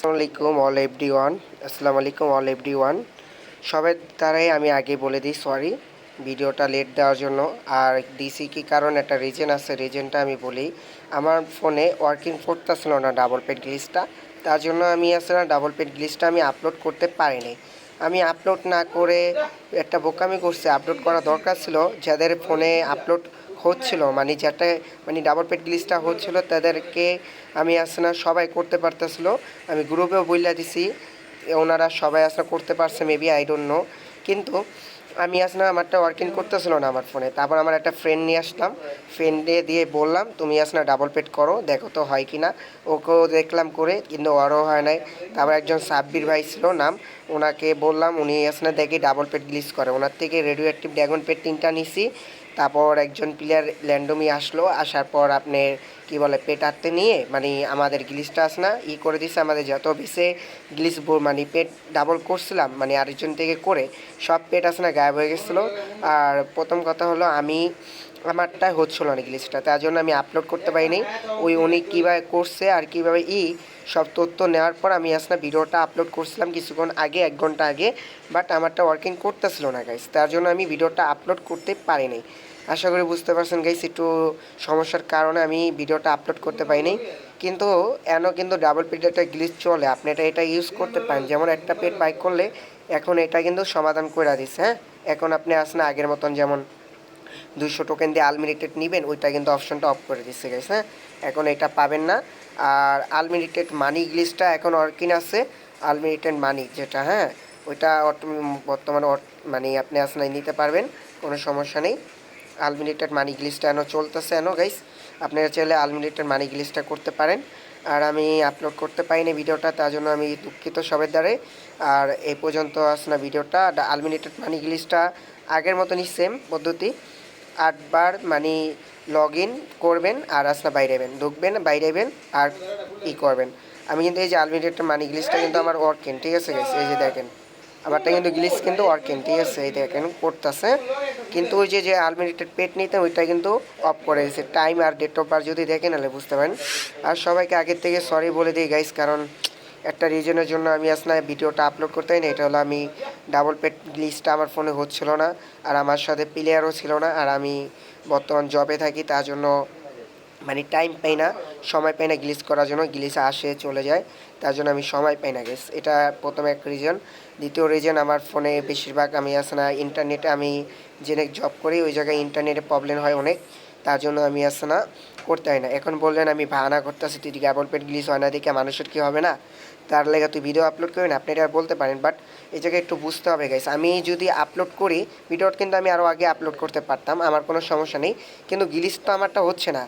আসসালামু আলাইকুম all everyone. সবার দ্বারাই আমি আগে বলে দিই সরি ভিডিওটা লেট দেওয়ার জন্য। আর দিছি কি কারণ একটা রিজন আছে, রিজনটা আমি বলি। আমার ফোনে ওয়ার্কিং করতেছিল না ডাবল পেট গ্লিচটা, তার জন্য আমি আসলে ডাবল পেট গ্লিচটা আমি আপলোড করতে পারিনি। আমি আপলোড না করে একটা বোকামি করছি, আপলোড করা দরকার ছিল। যাদের ফোনে আপলোড হচ্ছিল মানে যেটা মানে ডাবল পেট গ্লিচটা হচ্ছিল তাদেরকে আমি আসলে সবাই করতে পারতেছিল। আমি গ্রুপেও বইলা দিছি, ওনারা সবাই আসলে করতে পারছে মেবি, আই ডোন্ট নো। কিন্তু আমি আসলে আমারটা ওয়ার্কিং করতেছিল না আমার ফোনে। তারপর আমার একটা ফ্রেন্ড নিয়ে আসলাম, ফ্রেন্ডে দিয়ে বললাম তুমি আসলে ডাবল পেট করো, দেখো তো হয় কি না। ওকেও দেখলাম করে, কিন্তু ওরও হয় নাই। তারপর একজন সাব্বির ভাই ছিল নাম, ওনাকে বললাম, উনি আসলে দেখি ডাবল পেট গ্লিচ করে। ওনার থেকে রেডিও অ্যাক্টিভ ড্রাগন পেট 3টা নিছি। তারপর একজন প্লেয়ার ল্যান্ডমি আসলো, আসার পর আপনার কি বলে পেট আটতে নিয়ে মানে আমাদের গ্লিচটা আস না করে দিচ্ছে। আমাদের যত বেশি গ্লিচ মানে পেট ডাবল করছিলাম মানে আরেকজন থেকে করে সব পেট আসে না গায়েব হয়ে গেছিলো। আর প্রথম কথা হলো আমারটাই হচ্ছিলো না গ্লিচটা, তার জন্য আমি আপলোড করতে পারিনি। উনি কীভাবে করছে আর কীভাবে সব তথ্য নেওয়ার পর আমি আসলে ভিডিওটা আপলোড করছিলাম কিছুক্ষণ আগে, 1 ঘন্টা আগে। বাট আমারটা ওয়ার্কিং করতেছিল না গাইস, তার জন্য আমি ভিডিওটা আপলোড করতে পারিনি। আশা করি বুঝতে পারছেন গাইস, একটু সমস্যার কারণে আমি ভিডিওটা আপলোড করতে পারিনি। কিন্তু কিন্তু ডাবল পেট একটা গ্লিচ চলে, আপনি এটা ইউজ করতে পারেন। যেমন একটা পেট বাইক করলে এখন এটা কিন্তু সমাধান করে দিচ্ছে। হ্যাঁ, এখন আপনি আসলে আগের মতন যেমন 200 টোকেন দিয়ে আনলিমিটেড নেবেন, ওইটা কিন্তু অপশনটা অফ করে দিচ্ছে গাইস। হ্যাঁ, এখন এটা পাবেন না। আর আনলিমিটেড মানি গ্লিচটা এখন ওয়ার্কিং আছে, আনলিমিটেড মানি যেটা, হ্যাঁ ওইটা বর্তমানে মানে আপনি আসলে নিতে পারবেন, কোনো সমস্যা নেই। আনলিমিটেড মানি গ্লিচটা এনো চলতেছে গাইস, আপনারা চাইলে আনলিমিটেড মানি গ্লিচটা করতে পারেন। আর আমি আপলোড করতে পারিনি ভিডিওটা, তার জন্য আমি দুঃখিত সবের দ্বারে। আর এই পর্যন্ত আসলে ভিডিওটা আনলিমিটেড মানি গ্লিচটা আগের মতনই সেম পদ্ধতি, 8 বার মানে লগ ইন করবেন আর আসলে বাইরেবেন, ঢুকবেন বাইরেবেন আর করবেন। আমি কিন্তু এই যে আনলিমিটেড মানি গ্লিচটা কিন্তু আমার ওয়ার্কিং, ঠিক আছে গাইস, এই যে দেখেন আমারটা কিন্তু গ্লিচ কিন্তু ওয়ার্কিং, ঠিক আছে, এই দেখেন করতেছে। কিন্তু ওই যে আনলিমিটেড পেট নিতে ওইটা কিন্তু অফ করে দিয়েছে। টাইম আর ডেট অফ বার্থ যদি দেখেন তাহলে বুঝতে পারেন। আর সবাইকে আগের থেকে সরি বলে দিই গাইস, কারণ একটা রিজনের জন্য আমি আসলে ভিডিওটা আপলোড করতে হয় না। এটা হলো আমি ডাবল পেট গ্লিচটা আমার ফোনে হচ্ছিল না, আর আমার সাথে প্লেয়ারও ছিল না। আর আমি বর্তমান জবে থাকি, তার জন্য মানে টাইম পাই না, সময় পাই না গ্লিচ করার জন্য। গ্লিচ আসে চলে যায়, তার জন্য আমি সময় পাই না গেস। এটা প্রথম এক রিজন। দ্বিতীয় রিজন, আমার ফোনে বেশিরভাগ আমি আসে না ইন্টারনেটে, আমি জেনে জব করি, ওই জায়গায় ইন্টারনেটে প্রবলেম হয় অনেক, তার জন্য আমি আসে না করতে হয় না। এখন বললেন আমি বাহানা করতেছি তুই ডাবল পেট গ্লিচ হয় না দেখে মানুষের কী হবে না, তার লেগে তুই ভিডিও আপলোড করবি না, আপনি এটা বলতে পারেন। বাট এই জায়গায় একটু বুঝতে হবে গাইস, আমি যদি আপলোড করি ভিডিওটা কিন্তু আমি আরও আগে আপলোড করতে পারতাম, আমার কোনো সমস্যা নেই। কিন্তু গ্লিচ তো আমারটা হচ্ছে না,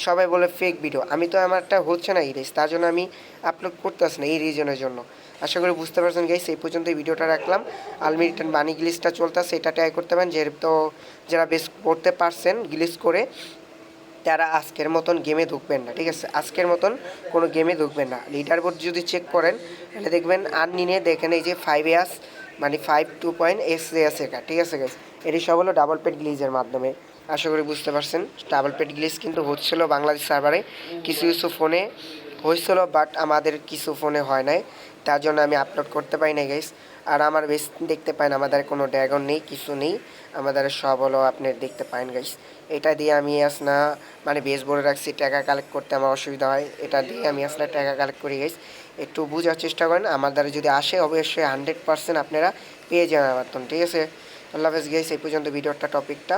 সবাই বলে ফেক ভিডিও, আমি তো আমারটা হচ্ছে না ইরেজ, তার জন্য আমি আপলোড করতেছি না এই রিজনের জন্য। আশা করি বুঝতে পারছেন গাইস, এই পর্যন্ত এই ভিডিওটা রাখলাম। আনলিমিটেড মানি গ্লিচটা চলতেছে, এটা ট্রাই করতে পারেন। যেহেতু যারা বেশ করতে পারছেন গ্লিচ করে, তারা আজকের মতন গেমে ঢুকবেন না, ঠিক আছে, আজকের মতন কোনো গেমে ঢুকবেন না। লিডার বোর্ড যদি চেক করেন তাহলে দেখবেন আননিনে দেখেন এই যে 5 মানে 5 2.S আছে এটা, ঠিক আছে গাইস। এটি সব হলো ডাবল পেট গ্লিচের মাধ্যমে। আশা করি বুঝতে পারছেন। ডাবল পেট গ্লিচ কিন্তু হচ্ছিল বাংলাদেশ সার্ভারে, কিছু কিছু ফোনে হয়েছিল, বাট আমাদের কিছু ফোনে হয় নাই, তার জন্য আমি আপলোড করতে পারি না গাইস। আর আমার বেশ দেখতে পাইন আমাদের কোনো ড্রাগন নেই, কিছু নেই, আমাদের সব হলো আপনি দেখতে পাইন গাইস। এটা দিয়ে আমি আসনা মানে বেস বলে রাখছি, টাকা কালেক্ট করতে আমার অসুবিধা হয়, এটা দিয়ে আমি আসলে টাকা কালেক্ট করি গাইস। একটু বোঝার চেষ্টা করেন, আমার দ্বারা যদি আসে অবশ্যই 100% আপনারা পেয়ে যাবেন আমার, ঠিক আছে। আল্লাহ হাফেজ গাইস, এই পর্যন্ত ভিডিওটা টপিকটা।